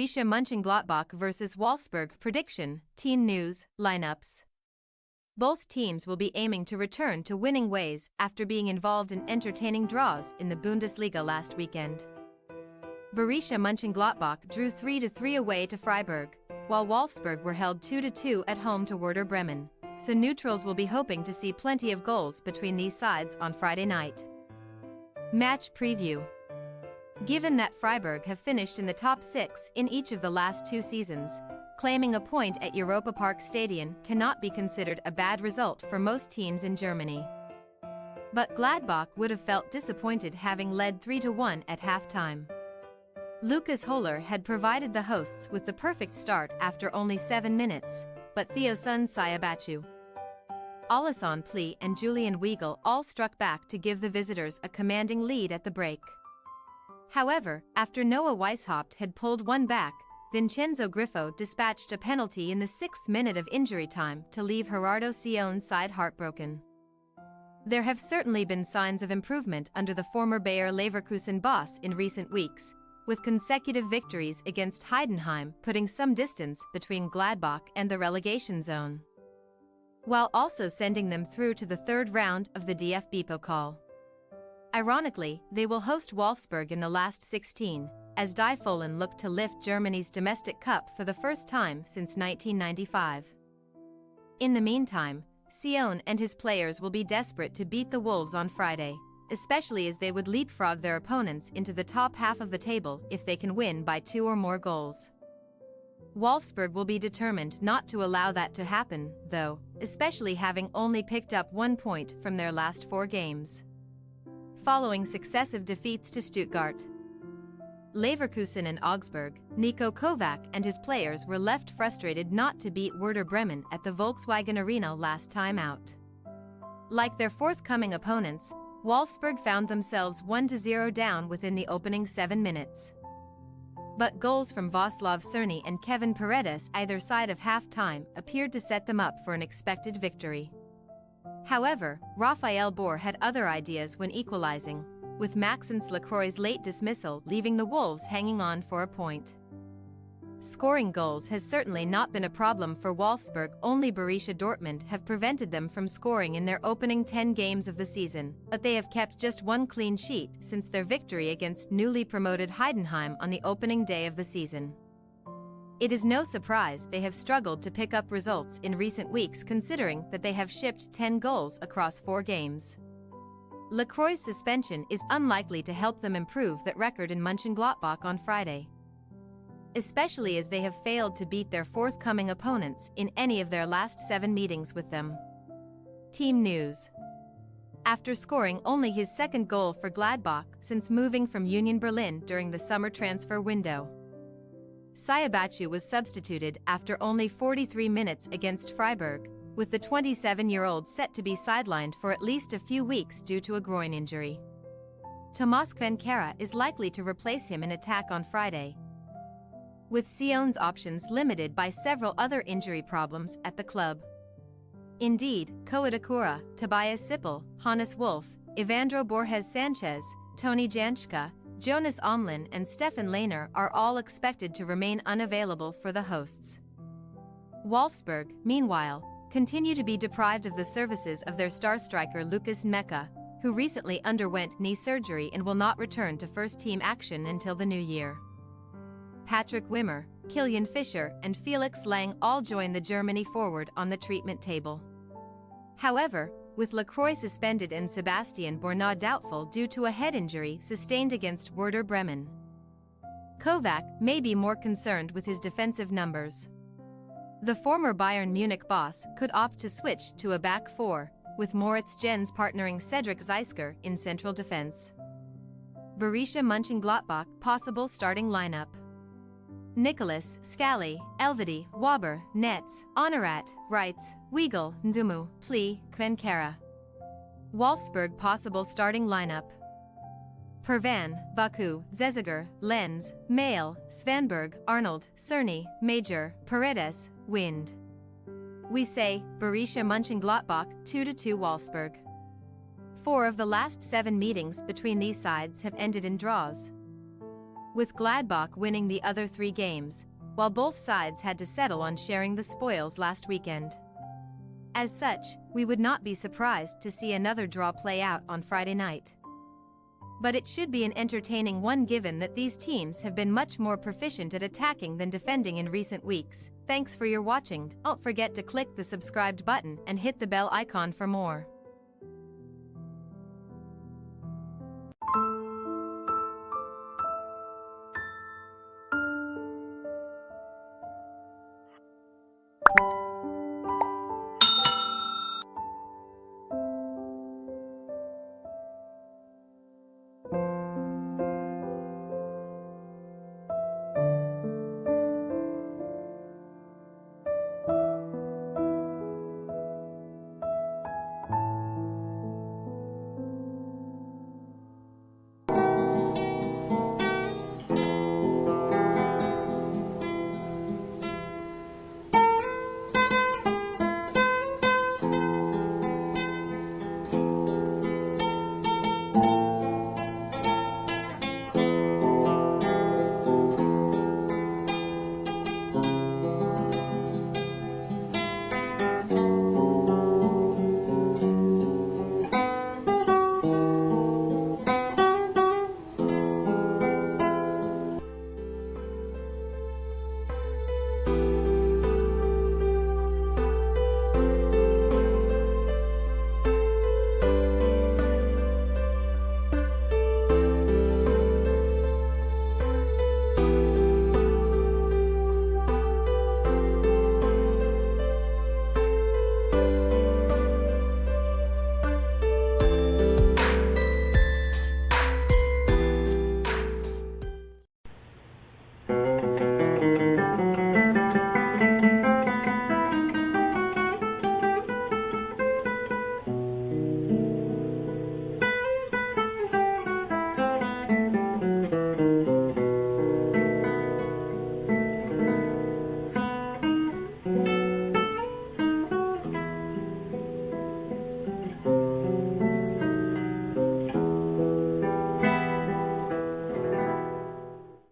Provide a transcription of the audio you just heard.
Borussia Monchengladbach vs Wolfsburg prediction, team news, lineups. Both teams will be aiming to return to winning ways after being involved in entertaining draws in the Bundesliga last weekend. Borussia Monchengladbach drew 3-3 away to Freiburg, while Wolfsburg were held 2-2 at home to Werder Bremen, so neutrals will be hoping to see plenty of goals between these sides on Friday night. Match preview. Given that Freiburg have finished in the top 6 in each of the last 2 seasons, claiming a point at Europa Park Stadion cannot be considered a bad result for most teams in Germany. But Gladbach would have felt disappointed having led 3-1 at halftime. Lucas Höhler had provided the hosts with the perfect start after only 7 minutes, but Theosun Sayabachu, Alassane Plie and Julian Weigl all struck back to give the visitors a commanding lead at the break. However, after Noah Weishaupt had pulled one back, Vincenzo Griffo dispatched a penalty in the 6th minute of injury time to leave Gerardo Sion's side heartbroken. There have certainly been signs of improvement under the former Bayer Leverkusen boss in recent weeks, with consecutive victories against Heidenheim putting some distance between Gladbach and the relegation zone, while also sending them through to the 3rd round of the DFB Pokal. Ironically, they will host Wolfsburg in the last 16, as Die Fohlen look to lift Germany's domestic cup for the first time since 1995. In the meantime, Sion and his players will be desperate to beat the Wolves on Friday, especially as they would leapfrog their opponents into the top half of the table if they can win by 2 or more goals. Wolfsburg will be determined not to allow that to happen, though, especially having only picked up 1 point from their last 4 games, following successive defeats to Stuttgart, Leverkusen and Augsburg. Niko Kovac and his players were left frustrated not to beat Werder Bremen at the Volkswagen Arena last time out. Like their forthcoming opponents, Wolfsburg found themselves 1-0 down within the opening 7 minutes. But goals from Václav Cerny and Kevin Paredes either side of half-time appeared to set them up for an expected victory. However, Raphael Bohr had other ideas when equalizing, with Maxence Lacroix's late dismissal leaving the Wolves hanging on for a point. Scoring goals has certainly not been a problem for Wolfsburg. Only Borussia Dortmund have prevented them from scoring in their opening 10 games of the season, but they have kept just 1 clean sheet since their victory against newly promoted Heidenheim on the opening day of the season. It is no surprise they have struggled to pick up results in recent weeks considering that they have shipped 10 goals across 4 games. Lacroix's suspension is unlikely to help them improve that record in Mönchengladbach on Friday, especially as they have failed to beat their forthcoming opponents in any of their last 7 meetings with them. Team news. After scoring only his 2nd goal for Gladbach since moving from Union Berlin during the summer transfer window, Sayabachu was substituted after only 43 minutes against Freiburg, with the 27-year-old set to be sidelined for at least a few weeks due to a groin injury. Tomas Kvenkera is likely to replace him in attack on Friday, with Sion's options limited by several other injury problems at the club. Indeed, Koitakura, Tobias Sippel, Hannes Wolf, Evandro Borges Sanchez, Tony Jančka, Jonas Omlin and Stefan Lehner are all expected to remain unavailable for the hosts. Wolfsburg, meanwhile, continue to be deprived of the services of their star striker Lucas Meka, who recently underwent knee surgery and will not return to first-team action until the new year. Patrick Wimmer, Kilian Fischer and Felix Lang all join the Germany forward on the treatment table. However, with Lacroix suspended and Sebastian Borna doubtful due to a head injury sustained against Werder Bremen, Kovac may be more concerned with his defensive numbers. The former Bayern Munich boss could opt to switch to a back 4, with Moritz Jens partnering Cedric Zeisker in central defense. Borussia Mönchengladbach possible starting lineup: Nicholas, Scally, Elvedi, Waber, Netz, Honorat, Reitz, Weigl, Ndumu, Plie, Kvenkera. Wolfsburg possible starting lineup: Pervan, Baku, Zeziger, Lenz, Mail, Svanberg, Arnold, Cerny, Major, Paredes, Wind. We say, Borussia Mönchengladbach 2-2 Wolfsburg. 4 of the last 7 meetings between these sides have ended in draws. with Gladbach winning the other 3 games, while both sides had to settle on sharing the spoils last weekend. As such, we would not be surprised to see another draw play out on Friday night. But it should be an entertaining one given that these teams have been much more proficient at attacking than defending in recent weeks. Thanks for your watching. Don't forget to click the subscribed button and hit the bell icon for more.